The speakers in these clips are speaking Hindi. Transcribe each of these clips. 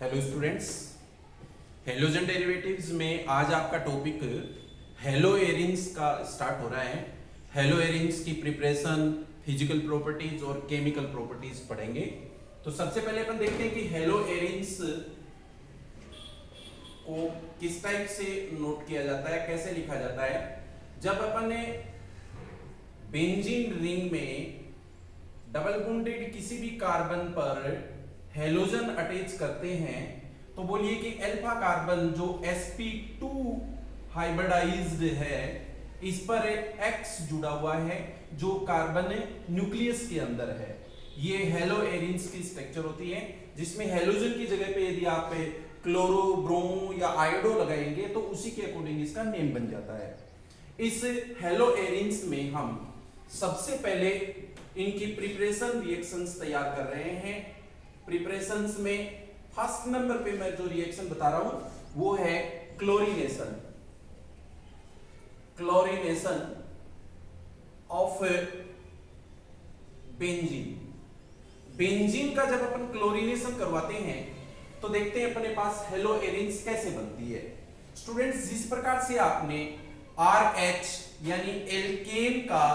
हेलो स्टूडेंट्स, हेलोजन डेरिवेटिव्स में आज आपका टॉपिक हेलो एरिन्स का स्टार्ट हो रहा है। हेलो एरिन्स की प्रिपरेशन, फिजिकल प्रॉपर्टीज और केमिकल प्रॉपर्टीज पढ़ेंगे। तो सबसे पहले अपन देखते हैं कि हेलो एरिन्स को किस टाइप से नोट किया जाता है, कैसे लिखा जाता है। जब अपन ने बेंजीन रिंग में डबल बॉन्डेड किसी भी कार्बन पर हेलोजन अटैच करते हैं तो बोलिए कि अल्फा कार्बन जो sp2 हाइब्रिडाइज्ड है, इस पर X जुड़ा हुआ है जो कार्बन न्यूक्लियस के अंदर है। ये हेलो एरिन्स की स्ट्रक्चर होती है, जिसमें हेलोजन की जगह पे यदि आप क्लोरो, ब्रोमो या आयोडो लगाएंगे तो उसी के अकॉर्डिंग इसका नेम बन जाता है। इस हेलो एरिन्स में हम सबसे पहले इनकी प्रिपरेशन रिएक्शंस तैयार कर रहे हैं। प्रिपरेशंस में फर्स्ट नंबर पे मैं जो रिएक्शन बता रहा हूं वो है chlorination. Chlorination of benzene. Benzene का जब अपन क्लोरीनेशन करवाते हैं तो देखते हैं अपने पास हेलो एरिन्स कैसे बनती है। स्टूडेंट्स, जिस प्रकार से आपने RH यानी एल्केन का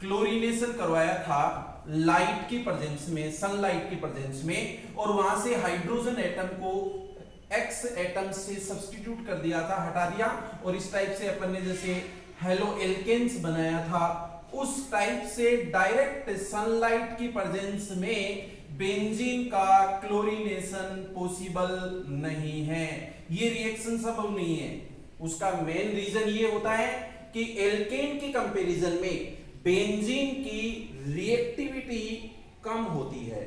क्लोरीनेशन करवाया था लाइट की प्रेजेंस में, सनलाइट की प्रेजेंस में, और वहां से हाइड्रोजन एटम को X एटम से सब्स्टिट्यूट कर दिया था, हटा दिया, और इस टाइप से अपन ने जैसे हेलो एल्केन्स बनाया था, उस टाइप से डायरेक्ट सनलाइट की प्रेजेंस में बेंजीन का क्लोरीनेशन पॉसिबल नहीं है। ये रिएक्शन संभव नहीं है। उसका मेन रीजन ये होता है कि एल्केन के कंपैरिजन में बेंजीन की रिएक्टिविटी कम होती है,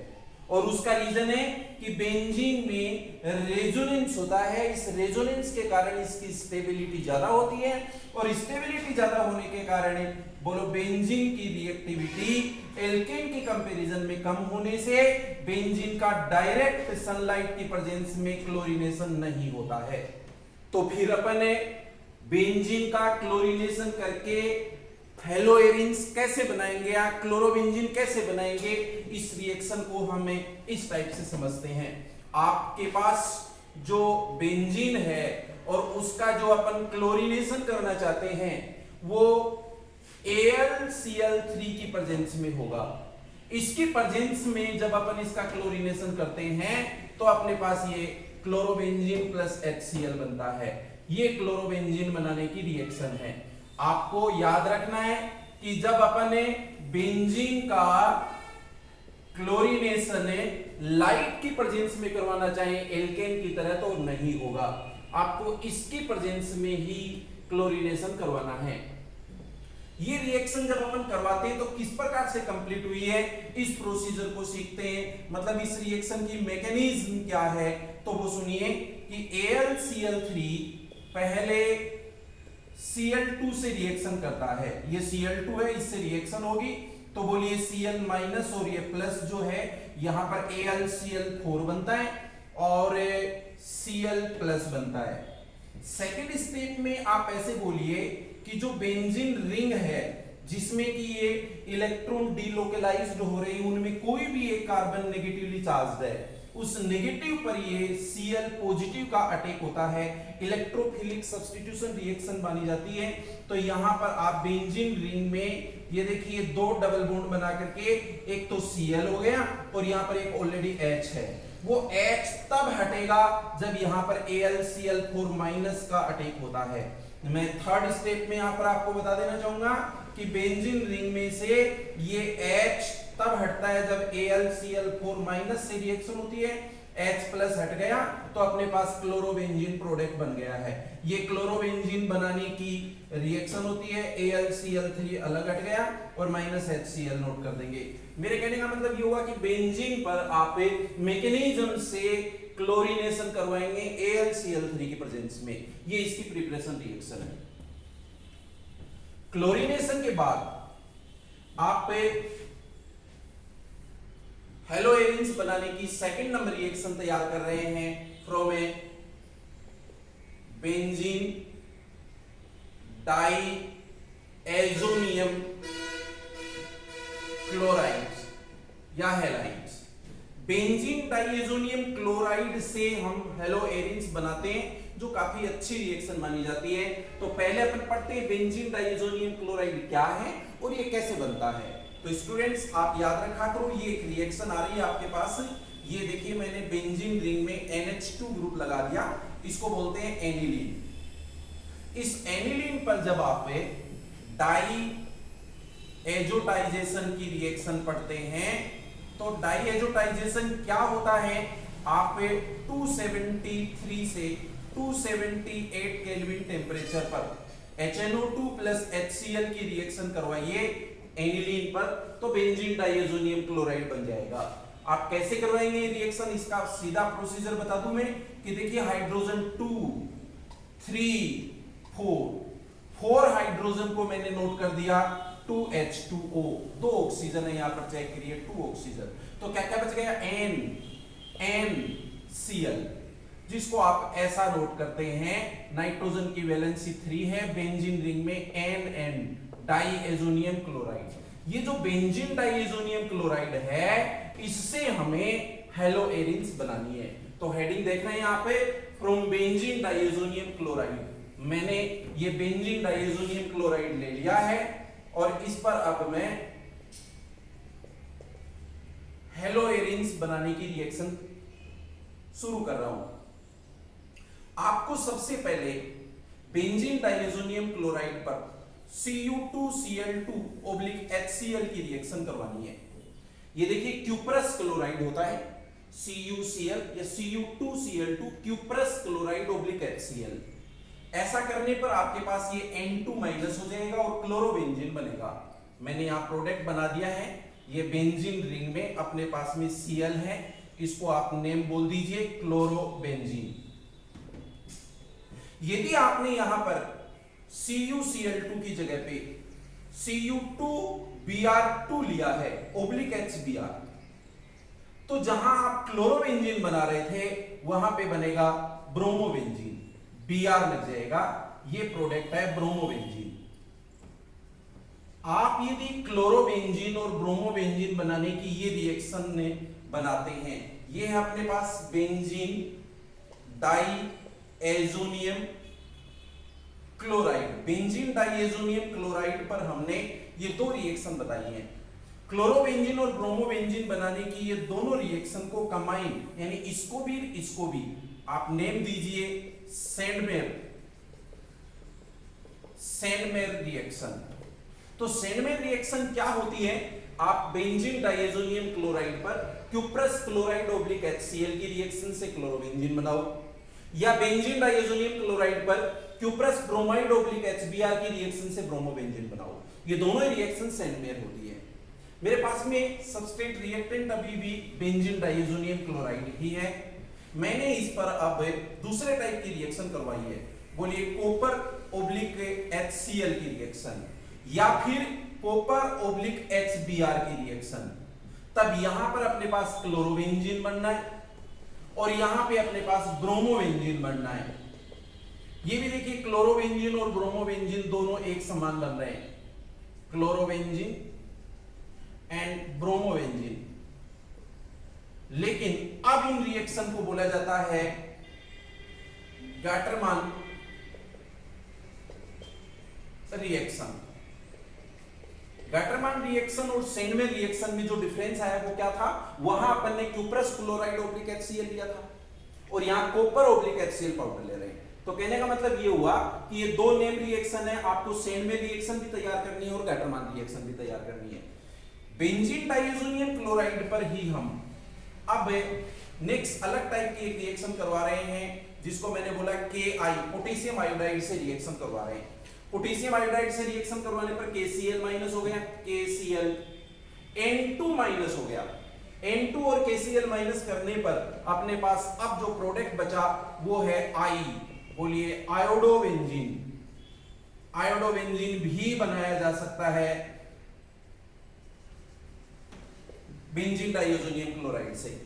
और उसका रीजन है कि बेंजीन में रेजोनेंस होता है। इस रेजोनेंस के कारण इसकी स्टेबिलिटी ज्यादा होती है, और स्टेबिलिटी ज्यादा होने के कारण बोलो बेंजीन की रिएक्टिविटी एल्केन के कंपैरिजन में कम होने से बेंजीन का डायरेक्ट सनलाइट की प्रेजेंस में क्लोरीनेशन नहीं होता है। तो फिर अपन ने बेंजीन का क्लोरीनेशन करके हेलो एरिन्स कैसे बनाएंगे या क्लोरोबेंजीन कैसे बनाएंगे, इस रिएक्शन को हमें इस टाइप से समझते हैं। आपके पास जो बेंजीन है और उसका जो अपन क्लोरीनेशन करना चाहते हैं वो AlCl3 की प्रेजेंस में होगा। इसकी प्रेजेंस में जब अपन इसका क्लोरीनेशन करते हैं तो अपने पास ये क्लोरोबेंजीन प्लस HCl बनता है। ये क्लोरोबेंजीन बनाने की रिएक्शन है। आपको याद रखना है कि जब अपन ने बेंजीन का क्लोरीनेशन लाइट की प्रेजेंस में करवाना चाहे एल्केन की तरह तो नहीं होगा, आपको इसकी प्रेजेंस में ही क्लोरीनेशन करवाना है। ये रिएक्शन जब अपन करवाते हैं तो किस प्रकार से कंप्लीट हुई है, इस प्रोसीजर को सीखते हैं। मतलब इस रिएक्शन की मैकेनिज्म क्या है, तो वो सुनिए कि AlCl3 पहले Cl2 से रिएक्शन करता है। ये Cl2 है, इससे रिएक्शन होगी तो बोलिए Cl माइनस और ये प्लस जो है यहां पर AlCl4 बनता है और Cl प्लस बनता है। सेकेंड स्टेप में आप ऐसे बोलिए कि जो बेंजीन रिंग है जिसमें कि ये इलेक्ट्रॉन डीलोकलाइज्ड हो रहे हैं, उनमें कोई भी एक कार्बन नेगेटिवली चार्ज्ड है, उस नेगेटिव पर ये Cl पॉजिटिव का अटैक होता है, इलेक्ट्रोफिलिक सब्स्टिट्यूशन रिएक्शन बनी जाती है। तो यहां पर आप बेंजीन रिंग में ये देखिए दो डबल बॉन्ड बना करके, एक तो Cl हो गया और यहां पर एक ऑलरेडी H है। वो H तब हटेगा जब यहां पर AlCl4 माइनस का अटैक होता है। मैं थर्ड स्टेप में यहां पर आपको बता देना चाहूंगा कि बेंजीन रिंग में से ये H तब हटता है जब AlCl4 माइनस से रिएक्शन होती है, H प्लस हट गया तो अपने पास क्लोरोबेंजीन प्रोडक्ट बन गया है। ये क्लोरोबेंजीन बनाने की रिएक्शन होती है, AlCl3 अलग हट गया और माइनस HCl नोट कर देंगे। मेरे कहने का मतलब ये हुआ कि बेंजीन पर आप मैकेनिज्म से क्लोरीनेशन करवाएंगे AlCl3 की प्रेजेंस में। ये इसकी प्रिपरेशन रिएक्शन है। क्लोरीनेशन के बाद आप हेलो एरिन्स बनाने की सेकंड नंबर रिएक्शन तैयार कर रहे हैं from a benzene diazonium chloride या हैलाइड्स। बेंजीन डाइएजोनियम क्लोराइड से हम हेलोएरिन्स बनाते हैं, जो काफी अच्छी रिएक्शन मानी जाती है। तो पहले अपन पढ़ते हैं बेंजीन डाइएजोनियम क्लोराइड क्या है और ये कैसे बनता है। तो स्टूडेंट्स आप याद रखा करो, ये एक रिएक्शन आ रही है आपके पास, ये देखिए मैंने बेंजीन रिंग में NH2 ग्रुप लगा दिया, इसको बोलते हैं एनिलीन। इस एनिलीन पर जब आप डाई एजोटाइजेशन की रिएक्शन पढ़ते हैं तो डाई एजोटाइजेशन क्या होता है, आप 273 से 278 केल्विन टेम्परेचर पर HNO2 प्लस HCl की रिएक्शन करवाइए एनिलीन पर, तो बेंजीन डाइएजोनियम क्लोराइड बन जाएगा। आप कैसे करवाएंगे ये रिएक्शन, इसका सीधा प्रोसीजर बता दूं मैं कि देखिए हाइड्रोजन 2 3 4 हाइड्रोजन को मैंने नोट कर दिया, 2H2O, 2 ऑक्सीजन है यहां पर, चेक करिए 2 ऑक्सीजन, तो क्या क्या बच गया NCl, जिसको आप ऐसा नोट करते हैं, नाइट्रोजन की वैलेंसी 3 है, बेंजीन रिंग में NN डाइएजोनियम क्लोराइड। ये जो बेंजीन डाइएजोनियम क्लोराइड है इससे हमें हेलोएरिन्स बनानी है। तो हेडिंग देख रहे हैं यहाँ पे, फ्रॉम बेंजीन डाइएजोनियम क्लोराइड। मैंने ये बेंजीन डाइएजोनियम क्लोराइड ले लिया है और इस पर अब मैं हेलोएरिन्स बनाने की रिएक्शन शुरू कर रहा हूं। आपको सबसे पहले बेंजीन डाइएजोनियम क्लोराइड पर Cu2Cl2 HCl की रिएक्शन करवानी है। ये देखिए क्यूप्रस क्लोराइड होता है, CuCl या Cu2Cl2 क्यूप्रस क्लोराइड HCl। ऐसा करने पर आपके पास ये N2 माइनस हो जाएगा और क्लोरोबेंजीन बनेगा। मैंने यहां प्रोडक्ट बना दिया है, ये बेंजीन रिंग में अपने पास में Cl है, इसको आप नेम बोल दीजिए क्लोरोबेंजीन। यदि आपने यहां पर CuCl2 की जगह पे Cu2Br2 लिया है (HBr), तो जहां आप क्लोरोबेंजीन बना रहे थे वहां पे बनेगा ब्रोमोबेंजीन, Br लग जाएगा, ये प्रोडक्ट है ब्रोमोबेंजीन। आप यदि क्लोरोबेंजीन और ब्रोमोबेंजीन बनाने की ये रिएक्शन ने बनाते हैं, ये है अपने पास benzene diazonium chloride. Benzene diazonium chloride पर हमने ये दो रिएक्शन बताई हैं। क्लोरोबेंजीन और ब्रोमोबेंजीन बनाने की ये दोनों रिएक्शन को कंबाइन, यानी इसको भी आप नेम दीजिए सेंडमेयर रिएक्शन। तो सेंडमेयर रिएक्शन क्या होती है, आप बेंजीन डाइएजोनियम क्लोराइड पर क्यूप्रस क्लोराइड HCl की रिएक्शन से क्लोरोबेंजीन बनाओ, या बेंजीन डाइएजोनियम क्लोराइड पर क्यूप्रस ब्रोमाइड HBr की रिएक्शन से ब्रोमोबेंजीन बनाओ। ये दोनों रिएक्शन सेंडमेयर होती है। मेरे पास में सबस्ट्रेट रिएक्टेंट अभी भी बेंजीन डाइएजोनियम क्लोराइड ही है। मैंने इस पर अब दूसरे टाइप की रिएक्शन करवाई है, बोलिए कॉपर HCl की रिएक्शन या फिर कॉपर HBr की रिएक्शन। तब यहां पर अपने पास क्लोरोबेंजीन बनना है और यहां पे अपने पास ब्रोमोबेंजीन बनना है। ये भी देखिए क्लोरोबेंजीन और ब्रोमोबेंजीन दोनों एक समान बन रहे हैं, क्लोरोबेंजीन एंड ब्रोमोबेंजीन। लेकिन अब इन रिएक्शन को बोला जाता है गैटरमान रिएक्शन। गैटरमान रिएक्शन और सेंडमेयर रिएक्शन में जो डिफरेंस आया वो क्या था, वहां अपन ने क्यूप्रस क्लोराइड HCl लिया था और यहां कॉपर HCl पाउडर ले रहे हैं। तो कहने का मतलब ये हुआ कि ये दो नेम रिएक्शन है, आपको सेंडमेयर रिएक्शन भी तैयार करनी है और गैटरमान रिएक्शन भी तैयार करनी है। बेंजीन डाइएजोनियम क्लोराइड पर ही हम अब नेक्स्ट अलग टाइप की एक रिएक्शन करवा रहे हैं, जिसको मैंने बोला Ki, पोटेशियम आयोडाइड से रिएक्शन करवा रहे हैं। पोटेशियम आयोडाइड से रिएक्शन करवाने पर KCl माइनस हो गया, KCl N2 माइनस हो गया। N2 और KCl माइनस करने पर अपने पास अब जो प्रोडक्ट बचा वो है I, बोलिए आयोडोबेंजीन। आयोडोबेंजीन भी बनाया जा सकता है बेंजीन डाइएजोनियम क्लोराइड से।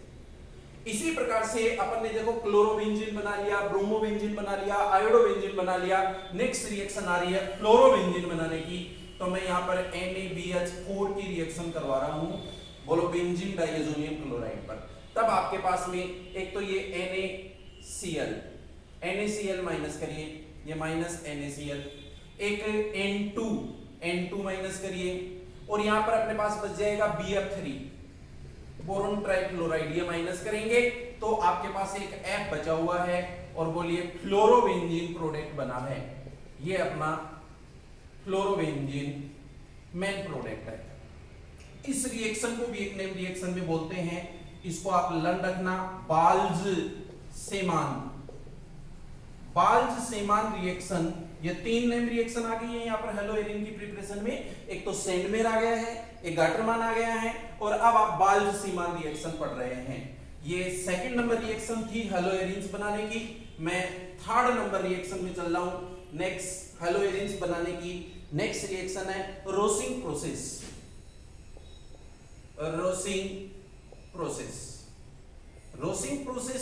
इसी प्रकार से अपन ने देखो क्लोरोबेंजीन बना लिया, ब्रोमोबेंजीन बना लिया, आयोडोबेंजीन बना लिया। नेक्स्ट रिएक्शन आ रही है फ्लोरोबेंजीन बनाने की, तो मैं यहां पर NaBH4 की रिएक्शन करवा रहा हूं, बोलो बेंजीन डाइएजोनियम क्लोराइड पर। तब आपके पास में एक तो ये NaCl माइनस करिए, ये माइनस NaCl, एक N2 माइनस करिए, और यहां पर अपने पास बच जाएगा BF3 बोरोन ट्राइक्लोराइड, ये माइनस करेंगे तो आपके पास एक F बचा हुआ है, और बोलिए फ्लोरोबेंजीन प्रोडक्ट बना है। ये अपना फ्लोरोबेंजीन मेन प्रोडक्ट है। इस रिएक्शन को भी एक नेम रिएक्शन में बोलते हैं, इसको आप लर्न रखना, बाल्ज-सेमान रिएक्शन। ये 3 नेम रिएक्शन आ गई है यहाँ पर हेलोएरिन की प्रिपरेशन में। एक तो सेंडमेर आ गया है, एक गाटरमान आ गया है, और अब आप बाल्ज-सेमान रिएक्शन पढ़ रहे हैं। ये सेकंड नंबर रिएक्शन थी हेलोएरिन्स बनाने की। मैं थर्ड नंबर रिएक्शन में चल रहा हूं, नेक्स्ट हेलोएरिन्स बनाने की। नेक्स्ट रिएक्शन है रोसिंग प्रोसेस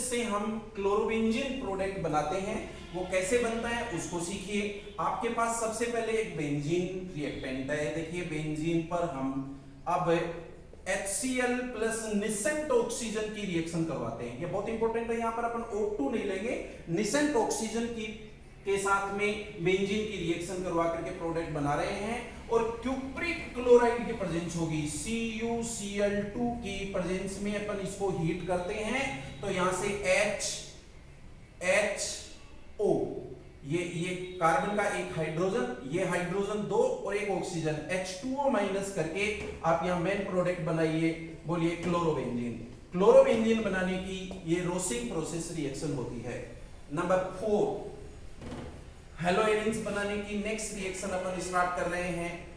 से हम क्लोरोबेंजीन प्रोडक्ट बनाते हैं। वो कैसे बनता है उसको सीखिए। आपके पास सबसे पहले एक बेंजीन रिएक्टेंट है। देखिए बेंजीन पर हम अब HCl प्लस निसेंट ऑक्सीजन की रिएक्शन करवाते हैं। ये बहुत इंपॉर्टेंट है, यहाँ पर अपन O2 नहीं लेंगे, निसेंट ऑक्सीजन के साथ में बेंजीन की रिएक्शन करवा करके प्रोडक्ट बना रहे हैं, और क्यूप्रिक क्लोराइड की प्रेजेंस होगी, CuCl2 की प्रेजेंस में अपन इसको हीट करते हैं, तो यहां से HO, ये कार्बन का एक हाइड्रोजन, ये हाइड्रोजन 2 और एक ऑक्सीजन, H2O माइनस करके आप यहां मेन प्रोडक्ट बनाइए, बोलिए क्लोरोबेंजीन बनाने की ये रोसिंग प्रोसेस रिएक्शन होती है। नंबर 4 हेलोएरिन्स बनाने की नेक्स्ट रिएक्शन अपन स्टार्ट कर रहे हैं,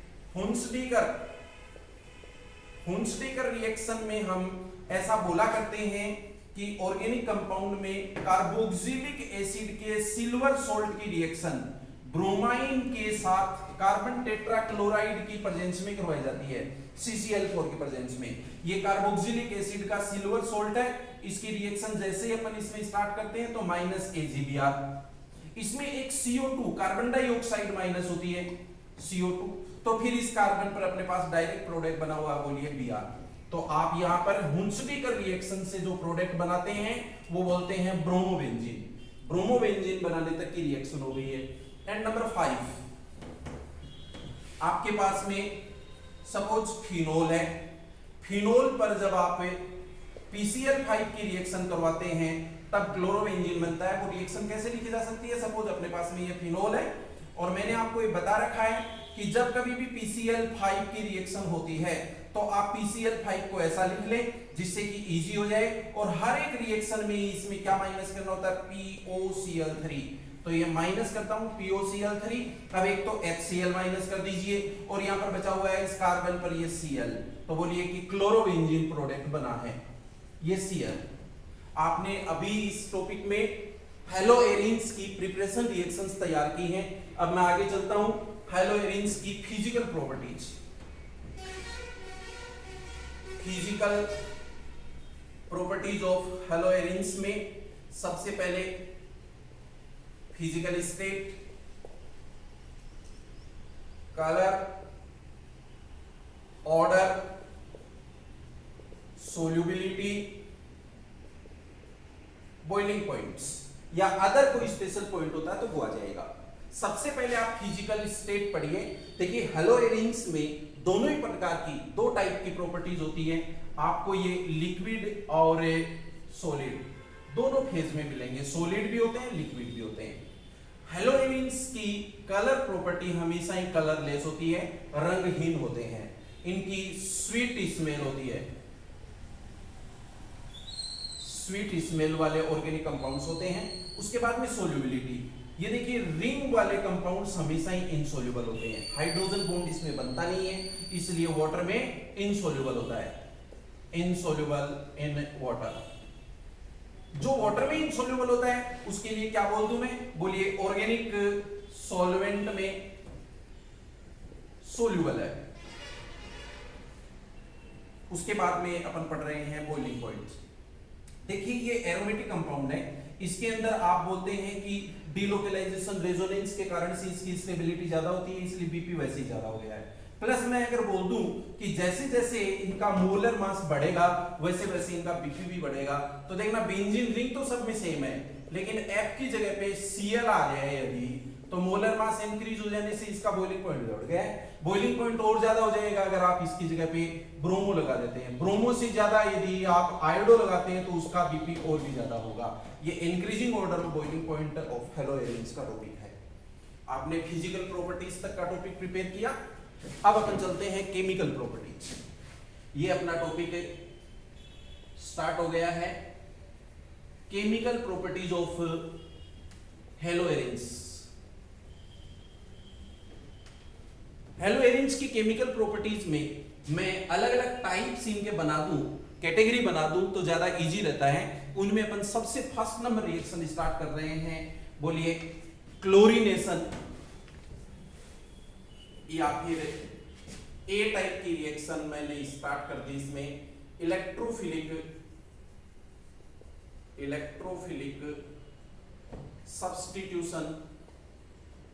हुंसडीकर रिएक्शन में हम ऐसा बोला करते हैं कि ऑर्गेनिक कंपाउंड में कार्बोक्सिलिक एसिड के सिल्वर सोल्ट की रिएक्शन ब्रोमाइन के साथ कार्बन टेट्राक्लोराइड की प्रेजेंस में करवाई जाती है, CCl4 की प्रेजेंस में। ये कार्बोक्सिलिक एसिड का सिल्वर सोल्ट है, इसकी रिएक्शन जैसे ही अपन इसमें स्टार्ट करते हैं तो माइनस AgBr, इसमें एक CO2 कार्बन डाइऑक्साइड माइनस होती है CO2, तो फिर इस कार्बन पर अपने पास डायरेक्ट प्रोडक्ट बना हुआ बोलिए Br। तो आप यहां पर हुंसडीकर रिएक्शन से जो प्रोडक्ट बनाते हैं वो बोलते हैं ब्रोमोबेंजीन बनाने तक की रिएक्शन हो गई है। एंड नंबर 5 आपके पास में सपोज फिनोल है, फिनोल पर जब आप PCl5 की रिएक्शन करवाते हैं तब क्लोरोबेंजीन बनता है। वो रिएक्शन कैसे लिखी जा सकती है, सपोज अपने पास में ये फिनोल है और मैंने आपको ये बता रखा है कि जब कभी भी PCl5 की रिएक्शन होती है तो आप PCl5 को ऐसा लिख लें जिससे कि इजी हो जाए, और हर एक रिएक्शन में इसमें क्या माइनस करना होता है, POCl3, तो ये माइनस करता हूं POCl3। अब एक तो HCl माइनस कर दीजिए और यहां पर बचा हुआ है इस कार्बन पर ये Cl, तो बोलिए कि क्लोरोबेंजीन प्रोडक्ट बना है ये Cl। आपने अभी इस टॉपिक में हेलोएरिन्स की प्रिपरेशन रिएक्शंस तैयार की हैं। अब मैं आगे चलता हूं हेलोएरिन्स की फिजिकल प्रॉपर्टीज ऑफ हेलोएरिन्स में सबसे पहले physical state, colour, order, solubility, boiling points या अदर कोई स्पेशल पॉइंट होता है तो वो आ जाएगा। सबसे पहले आप फिजिकल स्टेट पढ़िए। देखिए हेलोएरिन्स में दोनों ही प्रकार की 2 टाइप की प्रॉपर्टीज होती है आपको, ये लिक्विड और सॉलिड दोनों फेज में मिलेंगे, सॉलिड भी होते हैं लिक्विड भी होते हैं। हेलोएरिन्स की कलर प्रॉपर्टी हमेशा ही कलरलेस होती है, रंगहीन होते हैं, इनकी स्वीट स्मेल होती है, स्वीट स्मेल वाले ऑर्गेनिक कंपाउंड्स होते हैं। उसके बाद में सोल्यूबिलिटी, ये देखिए रिंग वाले कंपाउंड्स हमेशा ही इनसोल्यूबल होते हैं, हाइड्रोजन बॉन्ड इसमें बनता नहीं है इसलिए वाटर में इनसोल्यूबल होता है, इनसोल्यूबल इन वाटर। जो वाटर में इनसोल्यूबल होता है उसके लिए क्या बोल दूं मैं, बोलिए ऑर्गेनिक सॉल्वेंट में सोल्यूबल है। उसके बाद में अपन पढ़ रहे हैं बॉइलिंग पॉइंट्स। देखिए ये एरोमेटिक कंपाउंड है, इसके अंदर आप बोलते हैं कि डीलोकलाइजेशन रेजोनेंस के कारण से इसकी स्टेबिलिटी ज्यादा होती है इसलिए बीपी वैसे ही ज्यादा हो गया है। प्लस मैं अगर बोल दूं कि जैसे जैसे इनका मोलर मास बढ़ेगा वैसे वैसे इनका Bq भी बढ़ेगा, तो देखना बेंजीन रिंग तो सब में सेम है, लेकिन F की जगह पे Cl आ जाए यदि, तो मोलर मास इंक्रीज हो जाने से इसका बॉइलिंग पॉइंट बढ़ गया है। बॉइलिंग पॉइंट और ज्यादा हो जाएगा अगर आप इसकी जगह पे ब्रोमो लगा देते हैं। ब्रोमो से ज्यादा यदि आप आयोडो लगाते हैं तो उसका बीपी और भी ज्यादा होगा। ये increasing order of boiling point of हेलोएरिन्स का टॉपिक है। आपने फिजिकल प्रॉपर्टीज तक का टॉपिक प्रिपेयर किया, अब अपन चलते हैं केमिकल प्रॉपर्टीज। ये अपना टॉपिक स्टार्ट हो गया है, केमिकल प्रॉपर्टीज ऑफ हेलोएरिन्स। हेलोएरिन्स की केमिकल प्रॉपर्टीज में मैं अलग अलग टाइप्स इनके बना दूं, कैटेगरी बना दूं तो ज्यादा इजी रहता है। उनमें अपन सबसे फर्स्ट नंबर रिएक्शन स्टार्ट कर रहे हैं, बोलिए क्लोरीनेशन, या फिर ए टाइप की रिएक्शन मैंने स्टार्ट कर दी। इसमें electrophilic substitution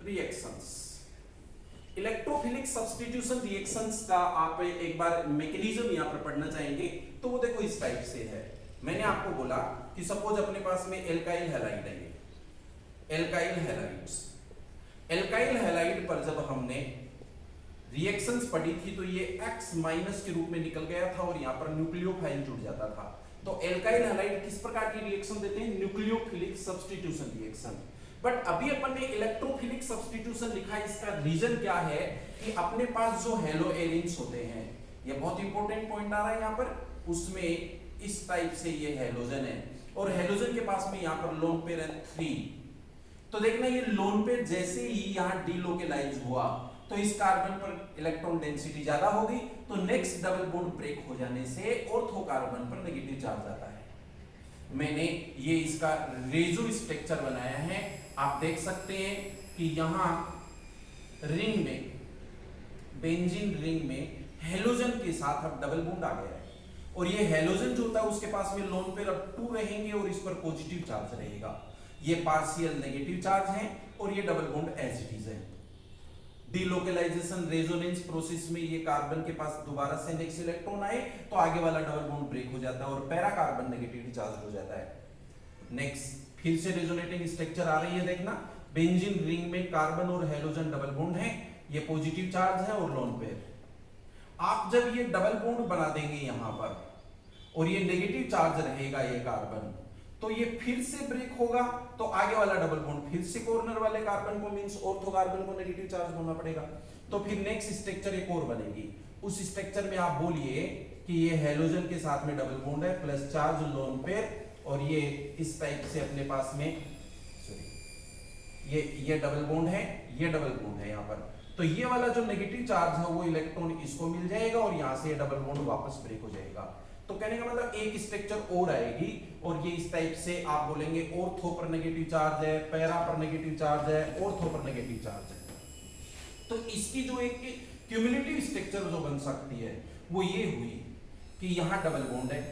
reactions. Electrophilic substitution reactions का आप एक बार मैकेनिज्म यहां पर पढ़ना चाहेंगे तो वो देखो इस टाइप से है। मैंने आपको बोला कि सपोज अपने पास में एल्काइल हैलाइड है, एल्काइल हैलाइड्स। एल्काइल हैलाइड पर जब हमने रिएक्शंस पढ़ी थी तो ये X माइनस के रूप में निकल गया था और यहाँ पर न्यूक्लियोफाइल जुड़ जाता था। तो एल्काइल हैलाइड किस प्रकार की रिएक्शन देते हैं? Nucleophilic substitution reaction. बट अभी अपन ने इलेक्ट्रोफिलिक सब्स्टिट्यूशन लिखा है, इसका रीजन क्या है कि अपने पास जो हेलोएरिन्स होते हैं, ये बहुत इंपॉर्टेंट पॉइंट आ रहा है यहाँ पर, उसमें इस टाइप से ये हेलोजन है और हेलोजन के पास में यहाँ पर लोन पेयर है 3। तो देखना ये लोन पेयर जैसे ही यहाँ डीलोकेलाइज हुआ तो इस कार्बन पर इलेक्ट्रॉन डेंसिटी ज्यादा होगी, तो नेक्स्ट डबल बॉन्ड ब्रेक हो जाने से ऑर्थो कार्बन पर नेगेटिव चार्ज आता है। मैंने ये इसका रेजो स्ट्रक्चर बनाया है, आप देख सकते हैं कि यहाँ रिंग में, बेंजीन रिंग में हेलोजन के साथ अब डबल बॉन्ड आ गया है और ये हेलोजन जो होता है उसके पास में लोन पेयर अब 2 रहेंगे और इस पर पॉजिटिव चार्ज रहेगा। ये पार्शियल नेगेटिव चार्ज है और ये double bond as it is है। डीलोकेलाइजेशन रेजोनेंस प्रोसेस में ये कार्बन के पास दोबारा से नेक्स्ट इलेक्ट्रॉन आए तो आगे वाला डबल बॉन्ड ब्रेक हो जाता है और पैरा कार्बन नेगेटिवली चार्ज हो जाता है। नेक्स्ट फिर से रेजोनेटिंग स्ट्रक्चर आ रही है, देखना बेंजीन रिंग में कार्बन और हेलोजन डबल बॉन्ड है, ये पॉजिटिव चार्ज है और लोन पेयर। आप जब ये डबल बॉन्ड बना देंगे यहां पर और ये नेगेटिव चार्ज रहेगा ये कार्बन, तो ये फिर से ब्रेक होगा तो आगे वाला डबल बॉन्ड फिर से कॉर्नर वाले कार्बन को मींस ऑर्थो कार्बन को नेगेटिव चार्ज होना पड़ेगा, तो फिर नेक्स्ट स्ट्रक्चर एक और बनेगी। उस स्ट्रक्चर में आप बोलिए कि ये हेलोजन के साथ में डबल बॉन्ड है प्लस चार्ज लोन पेयर और ये इस टाइप से अपने पास में ये डबल बॉन्ड है, ये डबल बॉन्ड है यहाँ पर, तो ये वाला जो नेगेटिव चार्ज है वो इलेक्ट्रॉन इसको मिल जाएगा और यहाँ से डबल बॉन्ड वापस ब्रेक हो जाएगा। तो कहने का मतलब एक स्ट्रक्चर और आएगी और ये इस टाइप से आप बोलेंगे ऑर्थो पर नेगेटिव चार्ज है, पैरा पर नेगेटिव चार्ज है, ऑर्थो पर नेगेटिव चार्ज है। तो इसकी जो एक क्यूमुलेटिव स्ट्रक्चर जो बन सकती है वो ये हुई कि यहाँ डबल बॉन्ड है,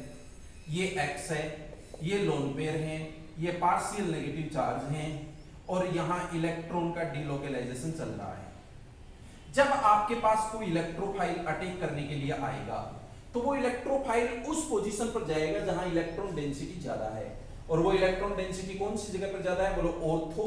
ये X है, ये लोन पेयर है, ये पार्शियल नेगेटिव चार्ज हैं और यहाँ इलेक्ट्रॉन का डीलोकेलाइजेशन चल रहा है। जब आपके पास कोई इलेक्ट्रोफाइल अटैक करने के लिए आएगा तो वो इलेक्ट्रोफाइल उस पोजीशन पर जाएगा जहां इलेक्ट्रॉन डेंसिटी ज्यादा है, और वो इलेक्ट्रॉन डेंसिटी कौन सी जगह पर ज्यादा है? बोलो ऑर्थो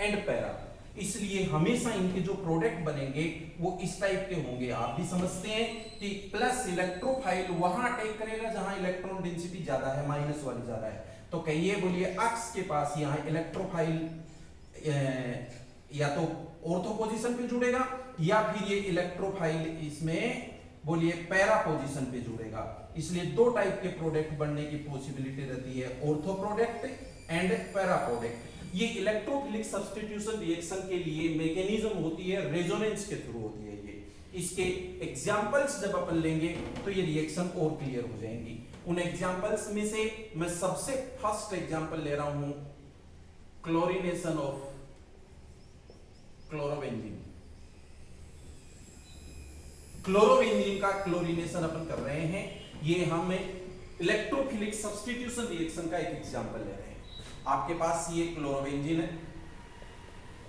एंड पैरा। इसलिए हमेशा इनके जो प्रोडक्ट बनेंगे वो इस टाइप के होंगे। आप भी समझते हैं कि प्लस इलेक्ट्रोफाइल वहां अटैक करेगा जहां इलेक्ट्रॉन डेंसिटी ज्यादा है, माइनस वाली ज्यादा है। तो कहिए बोलिए अक्स के पास यहाँ इलेक्ट्रोफाइल या तो ऑर्थो पोजीशन पे जुड़ेगा या फिर ये इलेक्ट्रोफाइल इसमें बोलिए पैरा पोजीशन पे जुड़ेगा। इसलिए 2 टाइप के प्रोडक्ट बनने की पॉसिबिलिटी रहती है, ortho product and para product. ये इलेक्ट्रोफिलिक सब्स्टिट्यूशन रिएक्शन के लिए मैकेनिज्म होती है, रेजोनेंस के थ्रू होती है। ये इसके एग्जांपल्स जब अपन लेंगे तो ये रिएक्शन और क्लियर हो जाएंगी। उन एग्जांपल्स में से मैं सबसे फर्स्ट एग्जांपल ले रहा हूं क्लोरीनेशन ऑफ क्लोरोबेंजीन। क्लोरोबेंजीन का क्लोरीनेशन अपन कर रहे हैं, ये हम इलेक्ट्रोफिलिक सब्स्टिट्यूशन रिएक्शन का एक एग्जांपल ले रहे हैं। आपके पास ये क्लोरोबेंजीन है,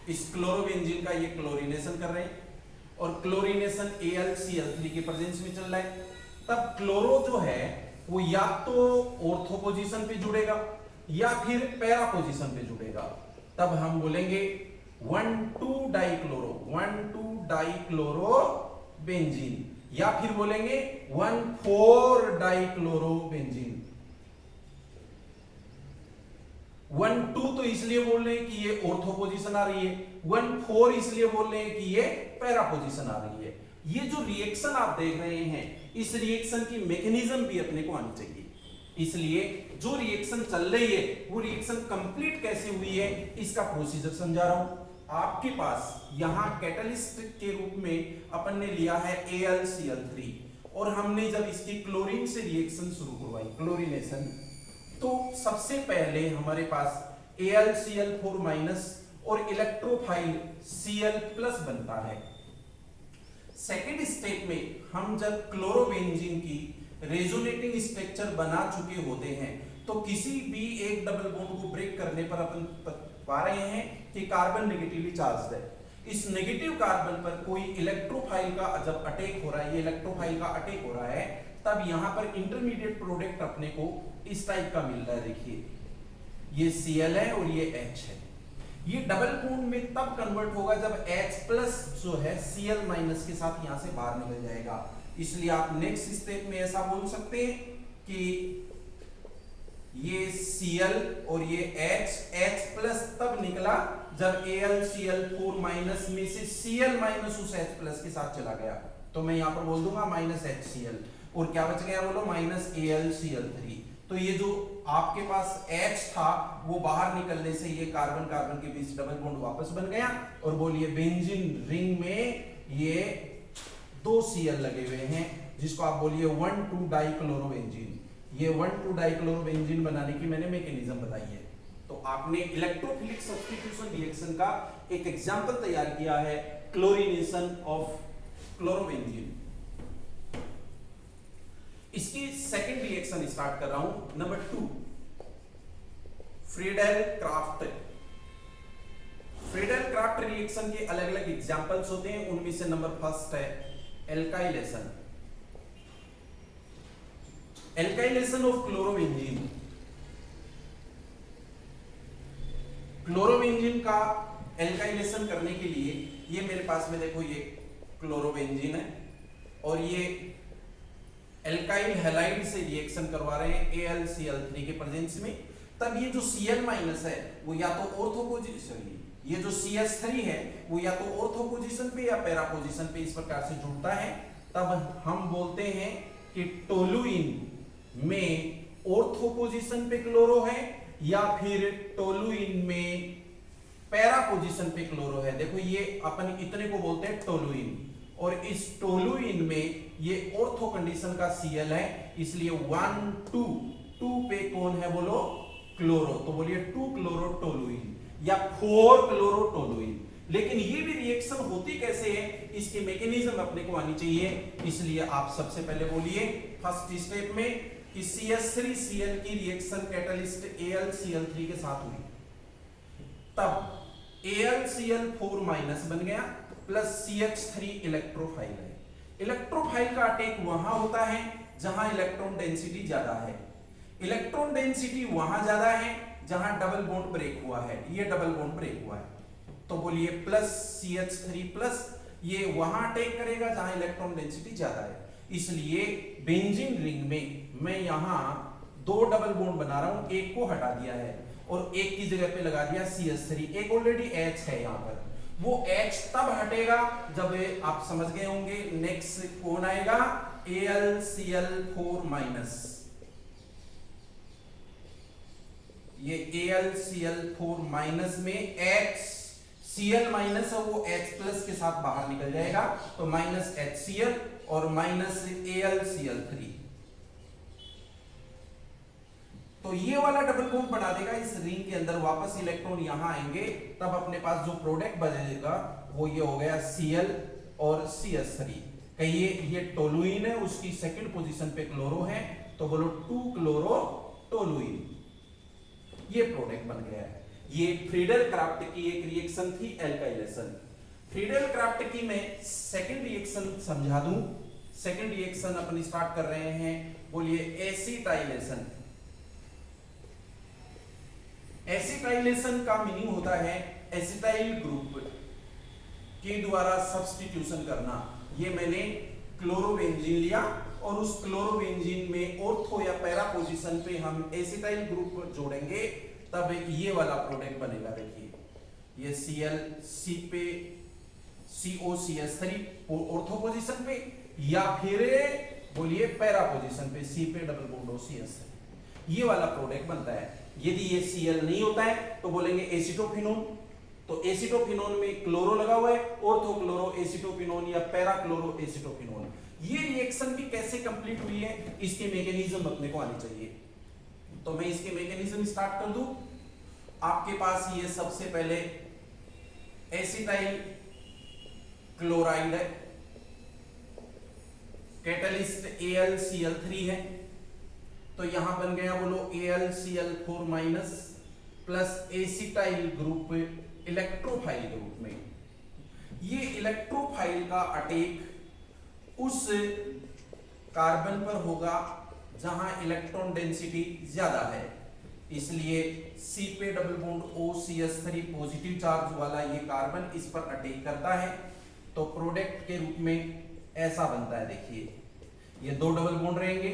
इस क्लोरोबेंजीन का ये क्लोरीनेशन कर रहे हैं और क्लोरीनेशन AlCl3 के प्रेजेंस में चल रहा है, तब क्लोरो जो है वो या तो ऑर्थो पोजीशन पे जुड़ेगा या फिर पैरा पोजीशन पे जुड़ेगा। तब हम बोलेंगे 1,2-डाइक्लोरो बेंजीन, या फिर बोलेंगे 1,4-डाइक्लोरो बेंजीन। 1,2 तो इसलिए बोल रहे हैं कि ये ऑर्थो पोजीशन आ रही है, 1,4 इसलिए बोल रहे हैं कि ये पैरा पोजीशन आ रही है। ये जो रिएक्शन आप देख रहे हैं, इस रिएक्शन की मैकेनिज्म भी अपने को आनी चाहिए। इसलिए जो रिएक्शन चल रही है वो रिएक्शन कंप्लीट कैसे हुई है इसका प्रोसीजर समझा रहा हूं। आपके पास यहां कैटलिस्ट के रूप में अपन ने लिया है AlCl3, और हमने जब इसकी क्लोरीन से रिएक्शन शुरू करवाई, क्लोरीनेशन, तो सबसे पहले हमारे पास AlCl4- और इलेक्ट्रोफाइल Cl+ बनता है। सेकेंड स्टेप में हम जब क्लोरोबेंजीन की रेजोनेटिंग स्ट्रक्चर बना चुके होते हैं, तो किसी भी एक डबल बॉन्ड को ब्रेक करने पर अपन पा रहे हैं कि कार्बन नेगेटिवली चार्ज्ड है। इस नेगेटिव कार्बन पर कोई इलेक्ट्रोफाइल का जब अटैक हो रहा है, ये इलेक्ट्रोफाइल का अटैक हो रहा है, तब यहां पर इंटरमीडिएट प्रोडक्ट अपने को इस टाइप का मिल रहा है। देखिए ये Cl है और ये H है। ये डबल बॉन्ड में तब कन्वर्ट होगा जब H+ जो है Cl- के साथ यहां से बाहर निकल जाएगा। इसलिए आप नेक्स्ट स्टेप में ऐसा बोल सकते हैं कि ये Cl और ये H+ तब निकला जब AlCl4- में से Cl- उस H+ के साथ चला गया। तो मैं यहां पर बोल दूंगा -HCl, और क्या बच गया बोलो, -AlCl3। तो ये जो आपके पास H था वो बाहर निकलने से ये कार्बन कार्बन के बीच डबल बॉन्ड वापस बन गया, और बोलिए बेंजीन रिंग में ये 2 Cl लगे हुए हैं, जिसको आप बोलिए 1,2-डाइक्लोरोबेंजीन। ये 1,2-डाइक्लोरोबेंजीन बनाने की मैंने मैकेनिज्म बताई है। तो आपने इलेक्ट्रोफिलिक सब्स्टिट्यूशन रिएक्शन का एक एग्जांपल तैयार किया है, क्लोरीनेशन ऑफ क्लोरोबेंजीन। इसकी सेकंड रिएक्शन स्टार्ट कर रहा हूं, नंबर 2, फ्रीडेल-क्राफ्ट। फ्रीडेल-क्राफ्ट रिएक्शन के अलग अलग एग्जांपल्स होते हैं, उनमें से नंबर फर्स्ट है alkylation. Alkylation of chlorobenzene. Chlorobenzene का एल्काइलेशन करने के लिए ये मेरे पास में देखो, ये क्लोरोबेंजीन है और ये एल्काइल हैलाइड से रिएक्शन करवा रहे हैं AlCl3 के प्रेजेंस में। तब ये जो Cl- है वो या तो ऑर्थो पोजीशन, ये जो CH3 है वो या तो ऑर्थो पोजीशन पे या पैरा पोजीशन पे इस प्रकार से जुड़ता है। तब हम बोलते हैं कि टोलुइन में ऑर्थो पोजीशन पे क्लोरो है या फिर टोलुइन में पैरा पोजीशन पे क्लोरो है। देखो ये अपन इतने को बोलते हैं टोलुइन, और इस टोलुइन में ये ऑर्थो कंडीशन का Cl है, इसलिए 1,2 पे कौन है बोलो, क्लोरो। तो बोलिए 2-क्लोरोटोलुइन या 4-क्लोरोटोलुइन। लेकिन ये भी रिएक्शन होती कैसे है, इसकी मैकेनिज्म अपने को आनी चाहिए। इसलिए आप सबसे पहले बोलिए फर्स्ट स्टेप में कि CH3Cl की रिएक्शन कैटलिस्ट AlCl3 के साथ हुई, तब AlCl4- बन गया प्लस CH3 इलेक्ट्रोफाइल है। इलेक्ट्रोफाइल का अटैक वहां होता है जहां इलेक्ट्रॉन डेंसिटी ज्यादा है। इलेक्ट्रॉन डेंसिटी वहां ज्यादा है जहां डबल बॉन्ड ब्रेक हुआ है, ये डबल बॉन्ड ब्रेक हुआ है। तो बोलिए प्लस CH3+, ये वहां अटैक करेगा जहां इलेक्ट्रॉन डेंसिटी ज्यादा है। इसलिए बेंजीन रिंग में मैं यहां 2 डबल बॉन्ड बना रहा हूं, एक को हटा दिया है और एक की जगह पे लगा दिया CH3। एक ऑलरेडी H है यहां पर, वो H तब हटेगा जब आप समझ गए होंगे नेक्स्ट कौन आएगा, AlCl4-। ये AlCl4- में HCl- है वो H+ के साथ बाहर निकल जाएगा, तो -HCl और -AlCl3। तो ये वाला डबल बॉन्ड बना देगा इस रिंग के अंदर, वापस इलेक्ट्रॉन यहां आएंगे, तब अपने पास जो प्रोडक्ट बचेगा वो ये हो गया Cl और CH3। कहिए ये टोलुइन है, उसकी सेकंड पोजीशन पे क्लोरो है, तो बोलो 2-क्लोरोटोलुइन। ये प्रोडक्ट बन गया है। ये फ्रीडेल-क्राफ्ट की एक रिएक्शन थी एल्काइलेशन। फ्रीडल क्राफ्ट की मैं सेकंड रिएक्शन समझा दूं। सेकंड रिएक्शन अपन स्टार्ट कर रहे हैं, बोलिए एसिटाइलेशन। एसिटाइलेशन का मीनिंग होता है एसिटाइल ग्रुप के द्वारा सब्स्टिट्यूशन करना। ये मैंने क्लोरोबेंजीन लिया और उस क्लोरोबेंजीन में ऑर्थो या पैरा पोजीशन पे हम एसिटाइल ग्रुप जोड़ेंगे, तब ये वाला प्रोडक्ट बनेगा। देखिए ये Cl C पे COCH3 ऑर्थो पोजीशन पे, या फिर बोलिए पैरा पोजीशन पे C पे डबल बॉन्ड OCH3, ये वाला प्रोडक्ट बनता है। यदि ये Cl नहीं होता है तो बोलेंगे एसिटोफिनोन। तो एसिटोफिनोन में क्लोरो लगा हुआ है, ऑर्थो क्लोरो एसिटोफिनोन या पैरा क्लोरो एसिटोफिनोन। ये रिएक्शन भी कैसे कंप्लीट हुई है, इसके मैकेनिज्म अपने को आनी चाहिए। तो मैं इसके मैकेनिज्म स्टार्ट कर दूं। आपके पास ये सबसे पहले एसिटाइल क्लोराइड है, कैटलिस्ट AlCl3 है, तो यहां बन गया बोलो AlCl4 minus plus acetyl group electrophile के रूप में। ये इलेक्ट्रोफाइल का अटैक उस कार्बन पर होगा जहां इलेक्ट्रॉन डेंसिटी ज्यादा है, इसलिए C पे double bond OCH3 positive charge वाला ये कार्बन इस पर अटैक करता है, तो प्रोडक्ट के रूप में ऐसा बनता है। देखिए ये दो डबल बॉन्ड रहेंगे,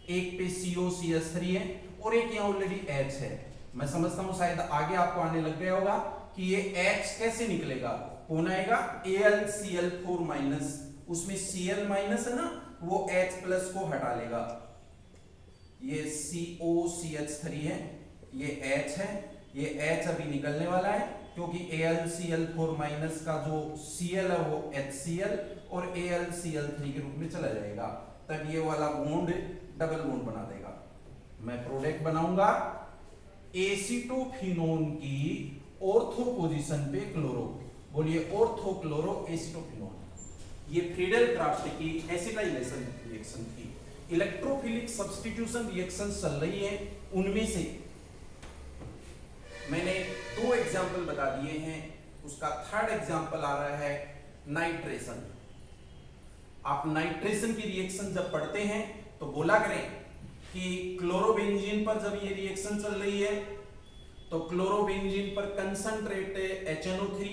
एक पे COCH3 है और एक यहाँ ऑलरेडी H है। मैं समझता हूँ शायद आगे आपको आने लग गया होगा कि ये H कैसे निकलेगा, कौन आएगा AlCl4 माइनस, उसमें Cl माइनस है ना, वो H प्लस को हटा लेगा। ये COCH3 है, ये H है, ये H अभी निकलने वाला है क्योंकि AlCl4 माइनस का जो Cl है वो HCl और AlCl3 के रूप में चला जाएगा, तब ये वाला बॉन्ड डबल बॉन्ड बना देगा। मैं प्रोडक्ट बनाऊंगा एसिटोफिनोन की ऑर्थो पोजीशन पे क्लोरो, बोलिए ऑर्थो क्लोरो एसिटोफिनोन। ये फ्रीडल क्राफ्ट की एसिटाइलेशन रिएक्शन की इलेक्ट्रोफिलिक सब्स्टिट्यूशन रिएक्शन चल रही है। उनमें से मैंने दो एग्जाम्पल बता दिए हैं, उसका थर्ड एग्जाम्पल आ रहा है नाइट्रेशन। आप नाइट्रेशन की रिएक्शन जब पढ़ते हैं तो बोला करें कि क्लोरोबेंजीन पर जब ये रिएक्शन चल रही है तो क्लोरोबेंजीन पर कंसंट्रेट HNO3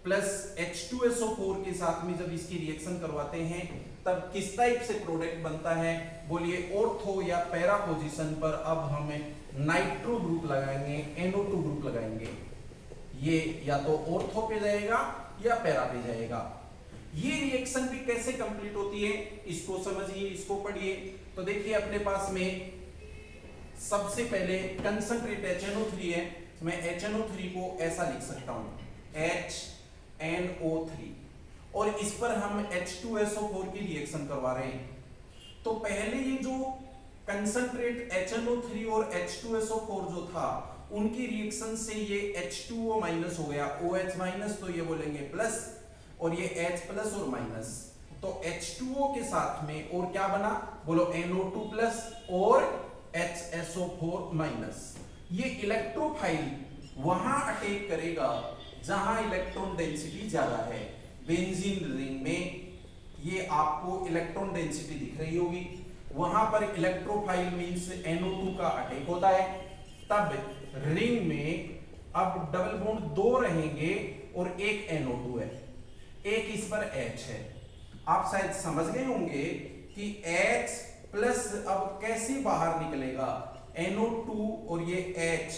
प्लस H2SO4 के साथ में जब इसकी रिएक्शन करवाते हैं तब किस टाइप से प्रोडक्ट बनता है, बोलिए ऑर्थो या पैरा पोजीशन पर अब हम नाइट्रो ग्रुप लगाएंगे, NO2 ग्रुप लगाएंगे। ये या तो ऑर्थो पे जाएगा या पैरा पे जाएगा। ये रिएक्शन भी कैसे कंप्लीट होती है इसको समझिए, इसको पढ़िए। तो देखिए अपने पास में सबसे पहले कंसंट्रेट HNO3 है, मैं HNO3 को ऐसा लिख सकता हूं HNO3, और इस पर हम H2SO4 की रिएक्शन करवा रहे हैं। तो पहले ये जो कंसंट्रेट HNO3 और H2SO4 जो था उनकी रिएक्शन से ये H2O माइनस हो गया, OH माइनस, तो ये बोलेंगे प्लस, और ये H प्लस और माइनस, तो H2O के साथ में और क्या बना, बोलो NO2 प्लस और HSO4 माइनस। ये इलेक्ट्रोफाइल वहां अटैक करेगा जहां इलेक्ट्रॉन डेंसिटी ज्यादा है। बेंजीन रिंग में ये आपको इलेक्ट्रॉन डेंसिटी दिख रही होगी, वहां पर इलेक्ट्रोफाइल मींस NO2 का अटैक होता है, तब रिंग में अब डबल बॉन्ड दो रहेंगे और एक NO2 है, एक इस पर H है। आप शायद समझ गए होंगे कि H प्लस अब कैसे बाहर निकलेगा, NO2 और ये H,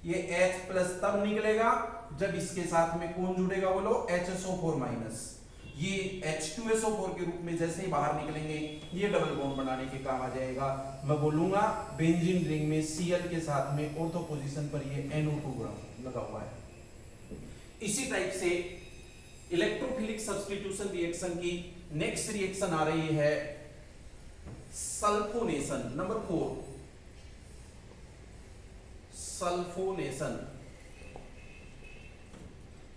ये H प्लस तब निकलेगा जब इसके साथ में कौन जुड़ेगा, बोलो HSO4 माइनस। ये H2SO4 के रूप में जैसे ही बाहर निकलेंगे ये डबल बॉन्ड बनाने के काम आ जाएगा। मैं बोलूंगा बेंजीन रिंग में Cl के साथ में ऑर्थो पोजीशन पर ये NO2 ग्रुप लगा हुआ है। इसी टाइप से इलेक्ट्रोफिलिक सब्स्टिट्यूशन रिएक्शन की नेक्स्ट रिएक्शन आ रही है सल्फोनेशन, नंबर 4 सल्फोनेशन।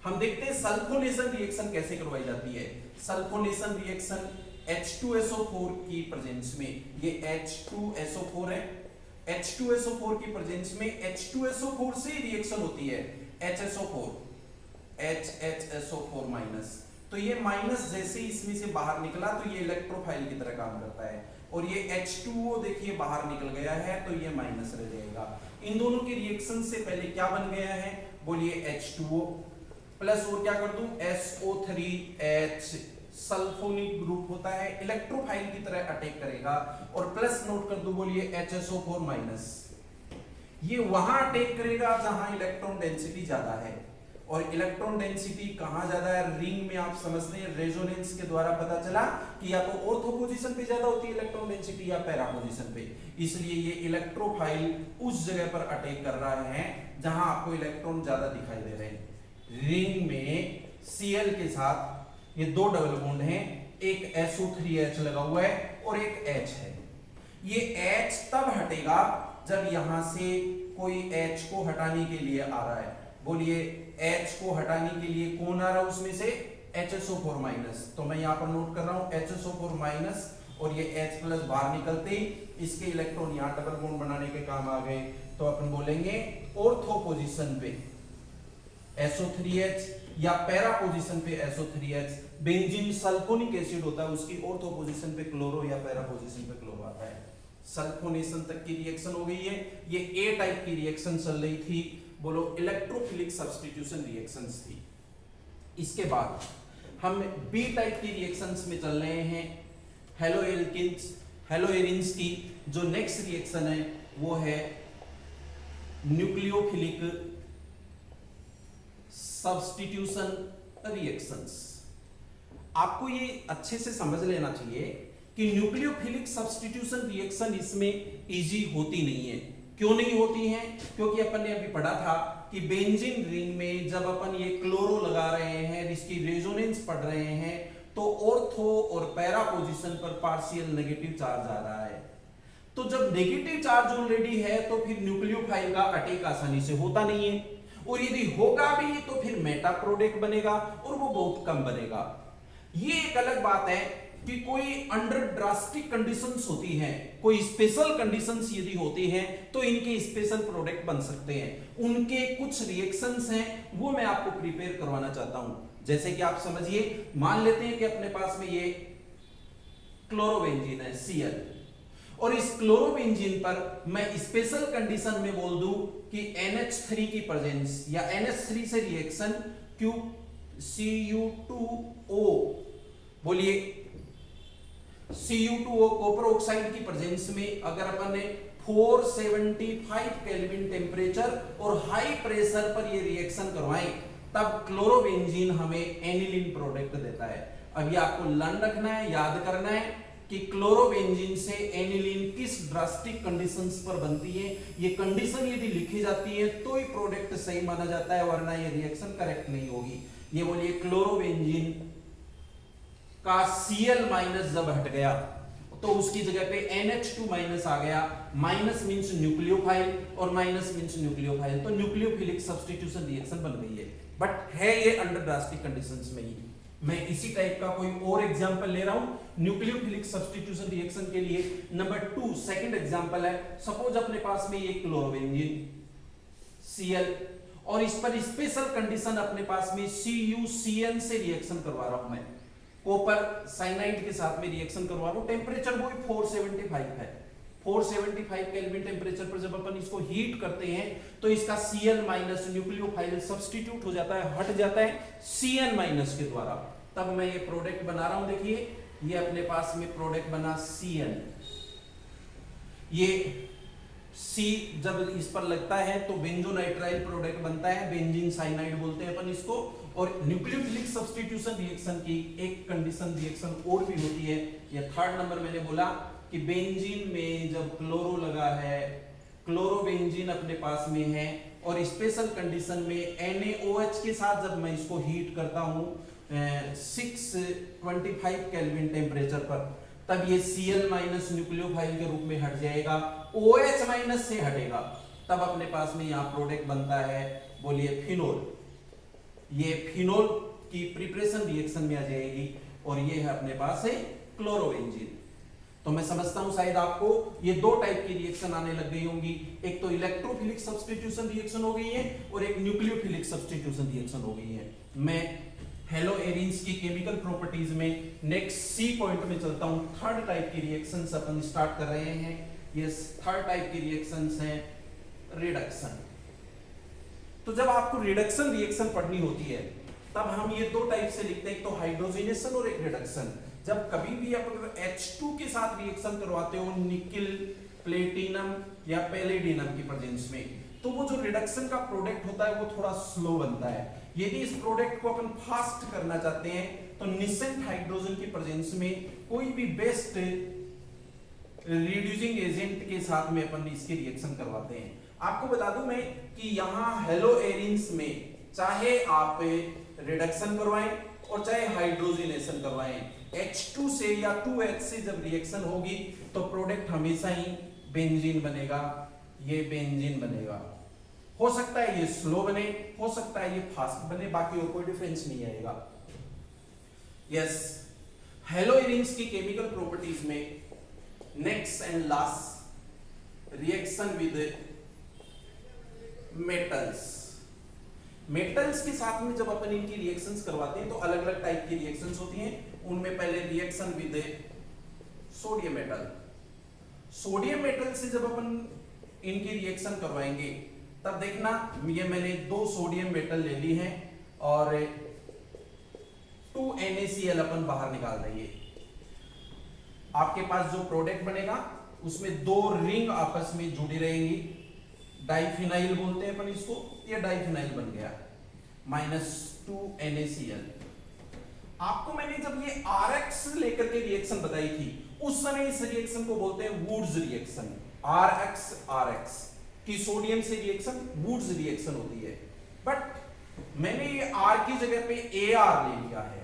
हम देखते हैं सल्फोनेशन रिएक्शन कैसे करवाई जाती है। सल्फोनेशन रिएक्शन H2SO4 की प्रेजेंस में, ये H2SO4 है, H2SO4 की प्रेजेंस में H2SO4 से रिएक्शन होती है HSO4, HHSO4 माइनस। तो ये माइनस जैसे इसमें से बाहर निकला तो ये इलेक्ट्रोफाइल की तरह काम करता है, और ये H2O देखिए बाहर निकल गया है तो ये माइनस रह जाएगा। इन दोनों के रिएक्शन से पहले क्या बन गया है, बोलिए H2O प्लस और क्या कर दूं SO3H, सल्फोनिक ग्रुप होता है, इलेक्ट्रोफाइल की तरह अटैक करेगा, और प्लस नोट कर दूं बोलिए HSO4 माइनस। ये वहां अटैक करेगा जहां इलेक्ट्रॉन डेंसिटी ज्यादा है, और इलेक्ट्रॉन डेंसिटी कहां ज्यादा है, रिंग में आप समझते हैं रेजोनेंस के द्वारा पता चला कि या तो ऑर्थो पोजीशन पे ज्यादा होती है इलेक्ट्रॉन डेंसिटी या पैरा पोजीशन पे, इसलिए ये इलेक्ट्रोफाइल उस जगह पर अटैक कर रहा है जहां आपको इलेक्ट्रॉन ज्यादा दिखाई दे रहे हैं। रिंग में Cl के साथ ये दो डबल बॉन्ड हैं, एक SO3H लगा हुआ है और एक H है। ये H तब हटेगा जब यहां से कोई H को हटाने के लिए आ रहा है, बोलिए H को हटाने के लिए कौन आ रहा है उसमें से HSO4 माइनस। तो मैं यहां पर नोट कर रहा हूं HSO4 माइनस, और ये H प्लस बाहर निकलते ही इसके इलेक्ट्रॉन यहां डबल बॉन्ड बनाने के काम आ गए, तो अपन बोलेंगे ऑर्थो पोजीशन पे SO3H या पैरा पोजीशन पे SO3H। बेंजीन सल्फोनिक एसिड होता है, उसकी ऑर्थो पोजीशन पे क्लोरो या पैरा पोजीशन पे क्लोरो आता है। सल्फोनेशन तक की रिएक्शन हो गई है, ये ए टाइप की रिएक्शन चल रही थी, बोलो इलेक्ट्रोफिलिक सब्स्टिट्यूशन रिएक्शंस थी। इसके बाद हम बी टाइप की रिएक्शंस में चल रहे हैं, हेलोएरिन्स की। जो नेक्स्ट रिएक्शन है वो है न्यूक्लियोफिलिक सब्स्टिट्यूशन रिएक्शंस। आपको ये अच्छे से समझ लेना चाहिए कि न्यूक्लियोफिलिक सब्स्टिट्यूशन रिएक्शन इसमें इजी होती नहीं है। क्यों नहीं होती है, क्योंकि अपन ने अभी पढ़ा था कि बेंजीन रिंग में जब अपन ये क्लोरो लगा रहे हैं, इसकी रेजोनेंस पढ़ रहे हैं, तो ऑर्थो और पैरा पोजीशन पर पार्शियल नेगेटिव चार्ज आ रहा है। तो जब नेगेटिव चार्ज ऑलरेडी है तो फिर न्यूक्लियोफाइल का अटैक आसानी से होता नहीं है, और यदि होगा भी तो फिर मेटा प्रोडक्ट बनेगा और वो बहुत कम बनेगा। ये एक अलग बात है कि कोई अंडर ड्रास्टिक कंडीशंस होती हैं, कोई स्पेशल कंडीशंस यदि होती हैं तो इनके स्पेशल प्रोडक्ट बन सकते हैं। उनके कुछ रिएक्शंस हैं वो मैं आपको प्रिपेयर करवाना चाहता हूं। जैसे कि आप समझिए, मान लेते हैं कि अपने पास में ये क्लोरोबेंजीन है Cl, और इस क्लोरोबेंजीन पर मैं स्पेशल कंडीशन में बोल दूं कि NH3 की प्रेजेंस या NH3 से रिएक्शन Cu2O, बोलिए Cu2O कॉपर ऑक्साइड की प्रेजेंस में अगर अपन ने 475 केल्विन टेम्परेचर और हाई प्रेशर पर ये रिएक्शन करवाएं, तब क्लोरोबेंजीन हमें एनिलीन प्रोडक्ट देता है। अब ये आपको लर्न रखना है, याद करना है कि क्लोरोबेंजीन से एनिलीन किस ड्रास्टिक कंडीशंस पर बनती है। ये कंडीशन यदि लिखी जाती है तो ही प्रोडक्ट सही माना जाता है, वरना ये रिएक्शन करेक्ट नहीं होगी। ये बोलिए क्लोरोबेंजीन का Cl माइनस जब हट गया तो उसकी जगह पे NH2 माइनस आ गया। माइनस मींस न्यूक्लियोफाइल और माइनस मींस न्यूक्लियोफाइल, तो न्यूक्लियोफिलिक सब्स्टिट्यूशन रिएक्शन बन गई है, बट है ये अंडर ड्रास्टिक कंडीशंस में ही। मैं इसी टाइप का कोई और एग्जांपल ले रहा हूं न्यूक्लियोफिलिक सब्स्टिट्यूशन रिएक्शन के लिए। नंबर 2 सेकंड एग्जांपल है, सपोज अपने पास में ये क्लोरोबेंजीन Cl और इस पर स्पेशल कंडीशन अपने पास में CuCN से रिएक्शन करवा रहा हूं मैं, कॉपर साइनाइड के साथ में रिएक्शन करवा रहा हूं। टेम्परेचर वो 475 है, 475 केल्विन टेम्परेचर पर जब अपन इसको हीट करते हैं तो इसका Cl माइनस न्यूक्लियोफाइल सब्स्टिट्यूट हो जाता है, हट जाता है Cn माइनस के द्वारा। तब मैं ये प्रोडक्ट बना रहा हूं, देखिए ये अपने पास में प्रोडक्ट बना Cn। ये C जब इस पर लगता है तो बेंजोनाइट्राइल प्रोडक्ट बनता है, बेंजीन साइनाइड बोलते हैं अपन इसको। और न्यूक्लियोफिलिक सब्स्टिट्यूशन रिएक्शन की एक कंडीशन रिएक्शन और भी होती है, ये थर्ड नंबर मैंने बोला कि बेंजीन में जब क्लोरो लगा है, क्लोरोबेंजीन अपने पास में है और स्पेशल कंडीशन में NaOH के साथ जब मैं इसको हीट करता हूं 625 केल्विन टेम्परेचर पर, तब ये Cl माइनस न्यूक्लियोफाइल के रूप में हट जाएगा, OH माइनस से हटेगा, तब अपने पास में यहां प्रोडक्ट बनता है, बोलिए फिनोल। ये फिनोल की प्रिपरेशन रिएक्शन में आ जाएगी और ये है अपने पास है क्लोरोबेंजीन। तो मैं समझता हूं शायद आपको ये दो टाइप की रिएक्शन आने लग गई होंगी, एक तो इलेक्ट्रोफिलिक सब्स्टिट्यूशन रिएक्शन हो गई है और एक न्यूक्लियोफिलिक सब्स्टिट्यूशन रिएक्शन हो गई है। मैं हेलोएरिन्स की केमिकल प्रॉपर्टीज में नेक्स्ट सी पॉइंट में चलता हूं। थर्ड टाइप की रिएक्शंस अपन स्टार्ट कर रहे हैं। ये थर्ड टाइप की रिएक्शंस हैं रिडक्शन। तो जब आपको रिडक्शन रिएक्शन पढ़नी होती है तब हम ये दो टाइप से लिखते हैं, एक तो हाइड्रोजनेशन और एक रिडक्शन। जब कभी भी आप अगर H2 के साथ रिएक्शन करवाते हो निकिल, प्लेटिनम या पैलेडिनम की प्रेजेंस में, तो वो जो रिडक्शन का प्रोडक्ट होता है वो थोड़ा स्लो बनता है। यदि इस प्रोडक्ट को अपन फास्ट करना चाहते हैं तो निसेंट हाइड्रोजन की प्रेजेंस में कोई भी बेस्ट रिड्यूसिंग एजेंट के साथ में अपन इसकी रिएक्शन करवाते हैं। आपको बता दूं मैं कि यहां हेलोएरिन्स में चाहे आप रिडक्शन करवाएं और चाहे हाइड्रोजनेशन करवाएं, H2 से या 2H से जब रिएक्शन होगी तो प्रोडक्ट हमेशा ही बेंजीन बनेगा, ये बेंजीन बनेगा। हो सकता है ये स्लो बने, हो सकता है ये फास्ट बने, बाकी और कोई डिफरेंस नहीं आएगा। यस, हेलोएरिन्स की केमिकल प्रॉपर्टीज में next and last reaction with metals. Metals के साथ में जब अपन इनकी रिएक्शंस करवाते हैं तो अलग अलग टाइप की रिएक्शंस होती हैं। उनमें पहले reaction with sodium metal. Sodium metal से जब अपन इनकी रिएक्शन करवाएंगे तब देखना, ये मैंने दो सोडियम मेटल ले ली हैं और 2 NaCl अपन बाहर निकाल देंगे। आपके पास जो प्रोडक्ट बनेगा उसमें दो रिंग आपस में जुड़ी रहेंगी, डाइफिनाइल बोलते हैं अपन इसको, ये डाइफिनाइल बन गया, -2 NaCl। आपको मैंने जब ये RX लेकर के रिएक्शन बताई थी उस समय इस रिएक्शन को बोलते हैं वुड्स रिएक्शन। RX की सोडियम से रिएक्शन वुड्स रिएक्शन होती है, बट मैंने ये R की जगह पे AR ले लिया है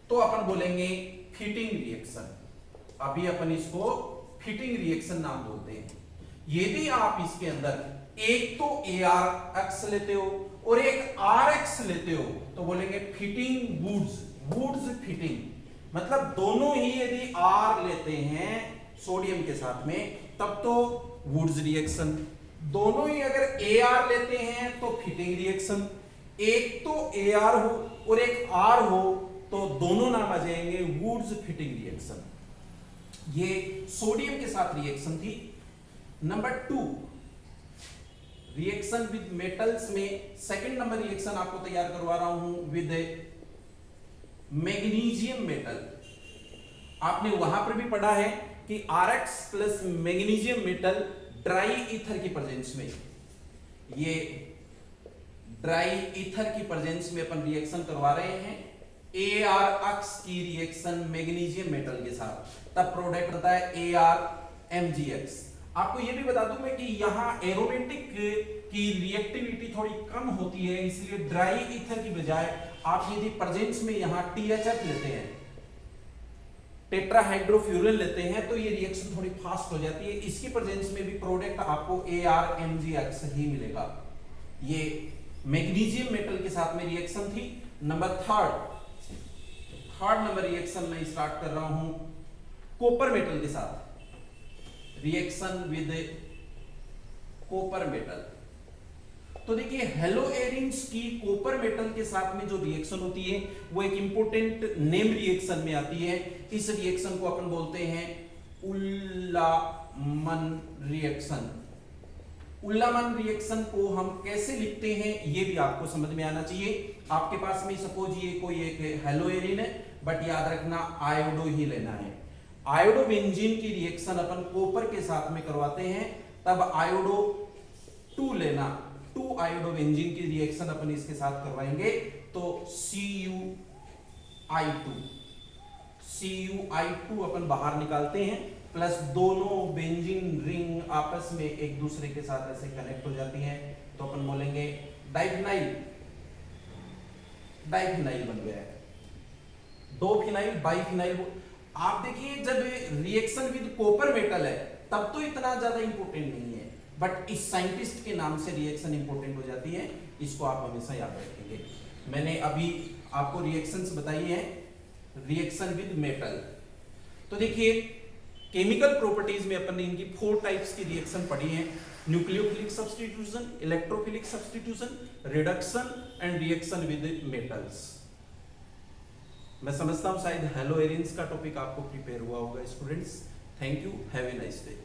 तो अपन बोलेंगे फिटिंग रिएक्शन। अभी अपन इसको फिटिंग रिएक्शन नाम बोलते हैं। यदि आप इसके अंदर एक तो ARX लेते हो और एक RX लेते हो तो बोलेंगे फिटिंग वुड्स फिटिंग। मतलब दोनों ही यदि R लेते हैं सोडियम के साथ में तब तो वुड्स रिएक्शन, दोनों ही अगर AR लेते हैं तो फिटिंग रिएक्शन। एक तो AR हो और एक R हो तो दोनों नाम आ जाएंगे वुड्स फिटिंग रिएक्शन। ये सोडियम के साथ रिएक्शन थी। नंबर 2 रिएक्शन विद मेटल्स में सेकंड नंबर रिएक्शन आपको तैयार करवा रहा हूं विद मैग्नीशियम मेटल। आपने वहां पर भी पढ़ा है कि RX plus magnesium metal dry ether की प्रेजेंस में, ये ड्राई ईथर की प्रेजेंस में अपन रिएक्शन करवा रहे हैं ARX की रिएक्शन मैग्नीशियम मेटल के साथ, तब प्रोडक्ट होता है ArMgX। आपको यह भी बता दूं मैं कि यहां एरोमेटिक की रिएक्टिविटी थोड़ी कम होती है, इसलिए ड्राई ईथर की बजाय आप यदि प्रेजेंस में यहां THF लेते हैं, टेट्राहाइड्रोफ्यूरल लेते हैं, तो ये रिएक्शन थोड़ी फास्ट हो जाती है। इसकी प्रेजेंस में भी प्रोडक्ट आपको ArMgX ही मिलेगा। ये मैग्नीशियम मेटल के साथ में रिएक्शन थी। नंबर थर्ड नंबर रिएक्शन में स्टार्ट कर रहा हूं कॉपर मेटल के साथ, रिएक्शन विद कॉपर मेटल। तो देखिए हेलोएरिन्स की कॉपर मेटल के साथ में जो रिएक्शन होती है वो एक इंपॉर्टेंट नेम रिएक्शन में आती है। इस रिएक्शन को अपन बोलते हैं उल्लामन रिएक्शन। उल्लामन रिएक्शन को हम कैसे लिखते हैं ये भी आपको समझ में आना चाहिए। आपके पास में सपोज ये कोई एक हेलोएरिन है, बट याद रखना आयोडो ही लेना है। आयोडो बेंजीन की रिएक्शन अपन कॉपर के साथ में करवाते हैं, तब आयोडो 2 लेना, 2 आयोडो बेंजीन की रिएक्शन अपन इसके साथ करवाएंगे तो CuI2 अपन बाहर निकालते हैं, प्लस दोनों बेंजीन रिंग आपस में एक दूसरे के साथ ऐसे कनेक्ट हो जाती हैं तो अपन बोलेंगे डाइफिनाइल बन गया है। 2 फिनाइल बाइफिनाइल। आप देखिए जब रिएक्शन विद कॉपर मेटल है तब तो इतना ज्यादा इंपॉर्टेंट नहीं है, बट इस साइंटिस्ट के नाम से रिएक्शन इंपॉर्टेंट हो जाती है, इसको आप हमेशा याद रखेंगे। मैंने अभी आपको रिएक्शंस बताई हैं रिएक्शन विद मेटल। तो देखिए केमिकल प्रॉपर्टीज में अपन ने इनकी 4 टाइप्स की रिएक्शन पढ़ी है, nucleophilic substitution, electrophilic substitution, reduction and reaction with metals. मैं समझता हूं शायद हेलोएरिन्स का टॉपिक आपको प्रिपेयर हुआ होगा students. Thank you, have a nice day.